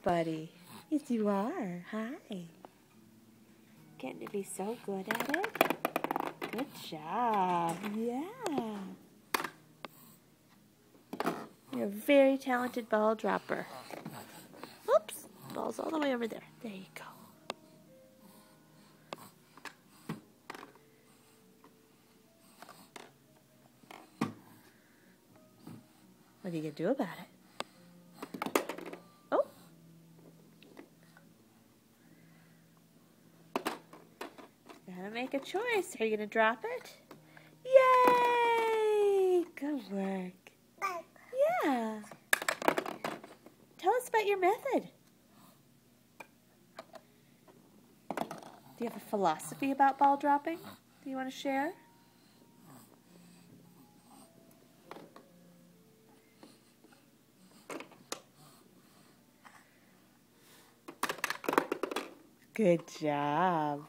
Buddy. Yes, you are. Hi. Getting to be so good at it. Good job. Yeah. You're a very talented ball dropper. Oops. Ball's all the way over there. There you go. What are you going to do about it? Oh. Gotta make a choice. Are you going to drop it? Yay! Good work. Yeah. Tell us about your method. Do you have a philosophy about ball dropping? Do you want to share? Good job.